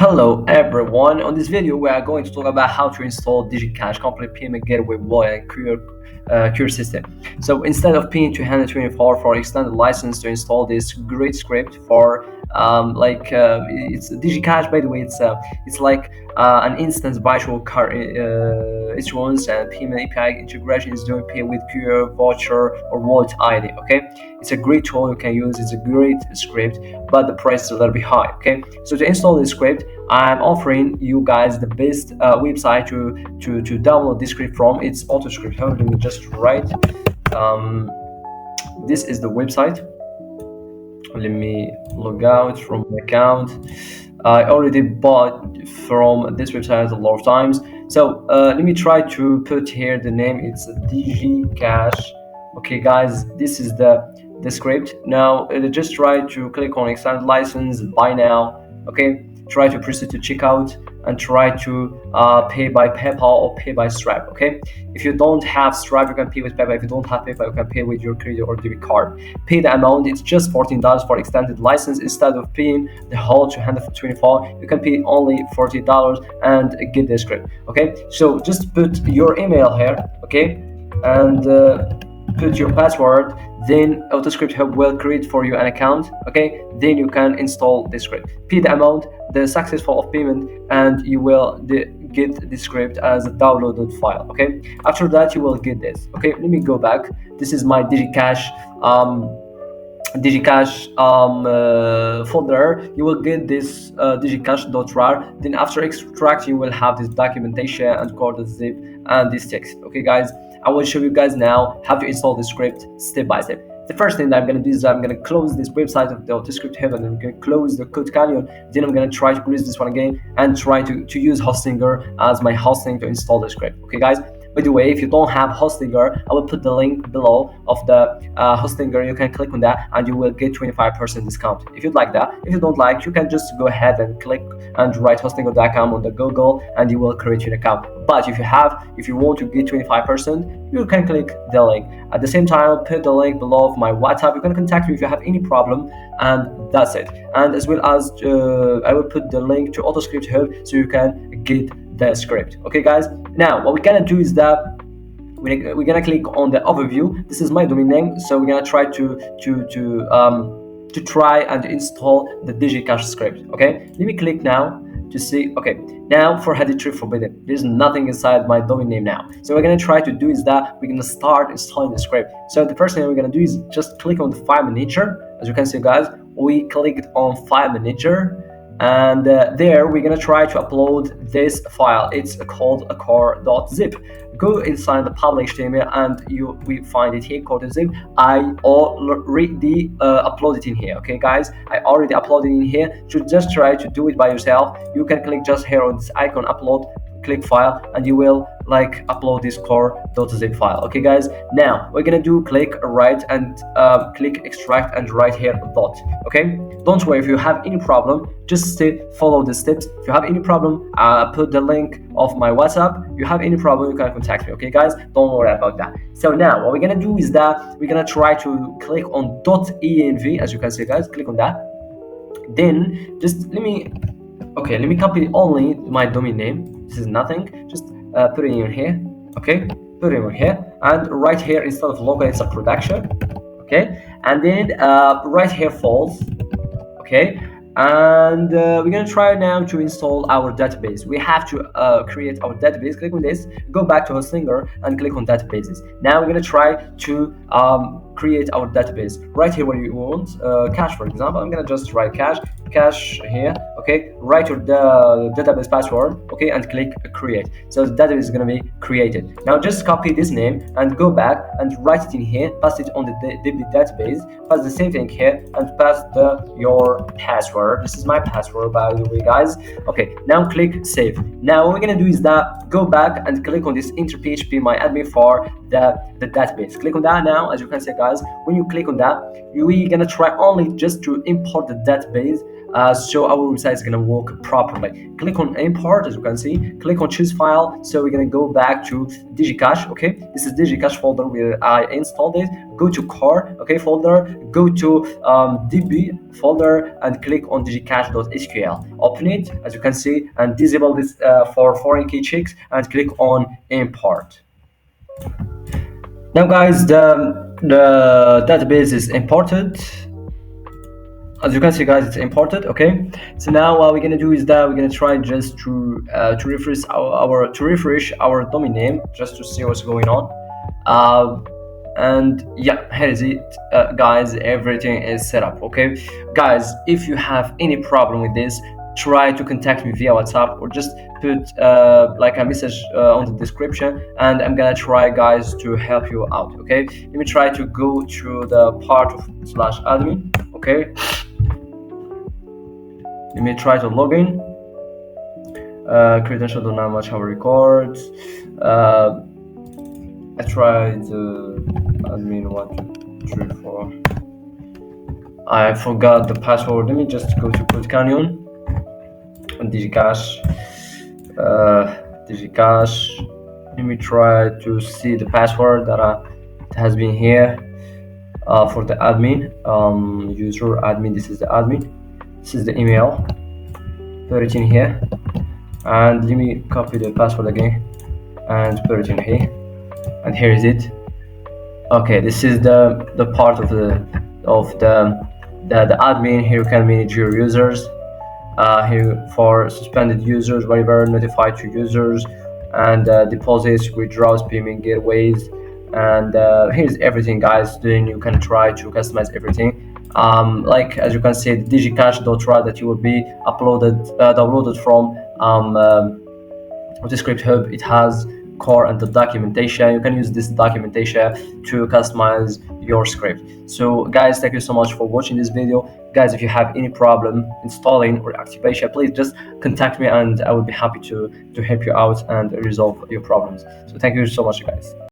Hello everyone. On this video, we are going to talk about how to install DigiKash complete payment gateway wallet and QR system. So instead of paying 224 for extended license to install this great script for it's DigiKash. By the way, it's like an instant virtual card issuance and payment API integration is doing pay with QR voucher or wallet ID. Okay, it's a great tool you can use. It's a great script, but the price is a little bit high. Okay, so to install this script, I'm offering you guys the best website to download this script from. It's AutoScript. Let me just write. This is the website. Let me log out from my account. I already bought from this website a lot of times. So let me try to put here the name. It's DigiKash. Okay, guys, this is the script. Now just try to click on extend license, buy now. Okay, try to proceed to checkout and try to pay by PayPal or pay by Stripe. Okay, if you don't have Stripe, you can pay with PayPal. If you don't have PayPal, you can pay with your credit or debit card. Pay the amount. It's just $14 for extended license. Instead of paying the whole 224, you can pay only $40 and get the script. Okay, so just put your email here. Okay, and put your password. Then AutoScript Hub will create for you an account. Okay, then you can install the script, pay the amount, the successful of payment, and you will get the script as a downloaded file. Okay, after that you will get this. Okay, let me go back. This is my DigiKash folder. You will get this DigiKash.rar. Then after extract, you will have this documentation and code zip and this text. Okay, guys, I will show you guys now how to install the script step by step. The first thing that I'm going to do is I'm going to close this website of the AutoScript Hub, and I'm going to close the Code Canyon. Then I'm going to try to close this one again and try to use Hostinger as my hosting to install the script. Okay, guys. By the way, if you don't have Hostinger, I will put the link below of the Hostinger. You can click on that and you will get 25% discount if you'd like that. If you don't like, you can just go ahead and click and write hostinger.com on the Google and you will create your account. But if you want to get 25%, you can click the link. At the same time, I'll put the link below of my WhatsApp. You can contact me if you have any problem, and that's it. And as well as I will put the link to AutoScript Hub so you can get the script. Okay, guys, now what we're gonna do is that we're gonna click on the overview. This is my domain name, so we're gonna try to try and install the DigiKash script. Okay, let me click now to see. Okay, now for hereditary forbidden, there's nothing inside my domain name now. So we're gonna try to do is that we're gonna start installing the script. So the first thing we're gonna do is just click on the file manager. As you can see, guys, we clicked on file manager, and there we're gonna try to upload this file. It's called a core.zip. Go inside the public HTML and we find it here, core.zip. I already uploaded it in here. Okay, guys, I already uploaded in here. So just try to do it by yourself. You can click just here on this icon, upload, click file, and you will like upload this core.zip file. Okay, guys, now we're gonna do click write and click extract and write here dot. Okay, don't worry if you have any problem, just follow the steps. If you have any problem, put the link of my WhatsApp. If you have any problem, you can contact me. Okay, guys, don't worry about that. So now what we're gonna do is that we're gonna try to click on .env. As you can see, guys, click on that. Then just let me copy only my domain name. This is nothing, just put it in here. Okay, put it in here, and right here instead of local, it's a production. Okay, and then right here false. Okay, and we're gonna try now to install our database. We have to create our database. Click on this, go back to Hostinger and click on databases. Now we're gonna try to create our database. Right here what you want, cash, for example. I'm gonna just write cash here. Okay, write your database password. Okay, and click create. So the database is gonna be created. Now just copy this name and go back and write it in here, pass it on the database, pass the same thing here, and pass your password. This is my password, by the way, guys. Okay, now click save. Now what we're gonna do is that go back and click on this enter PHP my admin for the database. Click on that now. As you can see, guys, guys. When you click on that, we're gonna try only just to import the database, so our website is gonna work properly. Click on import, as you can see. Click on choose file. So we're gonna go back to DigiKash. Okay, this is DigiKash folder where I installed it. Go to core, okay, folder. Go to DB folder and click on DigiKash.sql. Open it, as you can see, and disable this for foreign key checks and click on import. Now, guys, the database is imported. As you can see, guys, it's imported. Okay, so now what we're gonna do is that we're gonna try just to refresh our domain name, just to see what's going on. And yeah, here is it, guys. Everything is set up. Okay, guys, if you have any problem with this, try to contact me via WhatsApp or just put like a message on the description, and I'm gonna try, guys, to help you out. Okay, let me try to go to the part of /admin. Okay, let me try to log in. Credential do not match our records. I tried admin 1 2 3 4. I forgot the password. Let me just go to Code Canyon and DigiKash. Let me try to see the password that has been here for the admin. User admin. This is the admin. This is the email. Put it in here, and let me copy the password again and put it in here. And here is it. Okay, this is the part of the admin. Here you can manage your users. Here for suspended users, whatever, notified to users, and deposits, withdrawals, payment gateways, and here's everything, guys. Then you can try to customize everything. Like, as you can see, the DigiKash.ra that you will be downloaded from the script hub. It has core and the documentation. You can use this documentation to customize your script. So, guys, thank you so much for watching this video. Guys, if you have any problem installing or activation, please just contact me and I will be happy to help you out and resolve your problems. So thank you so much, guys.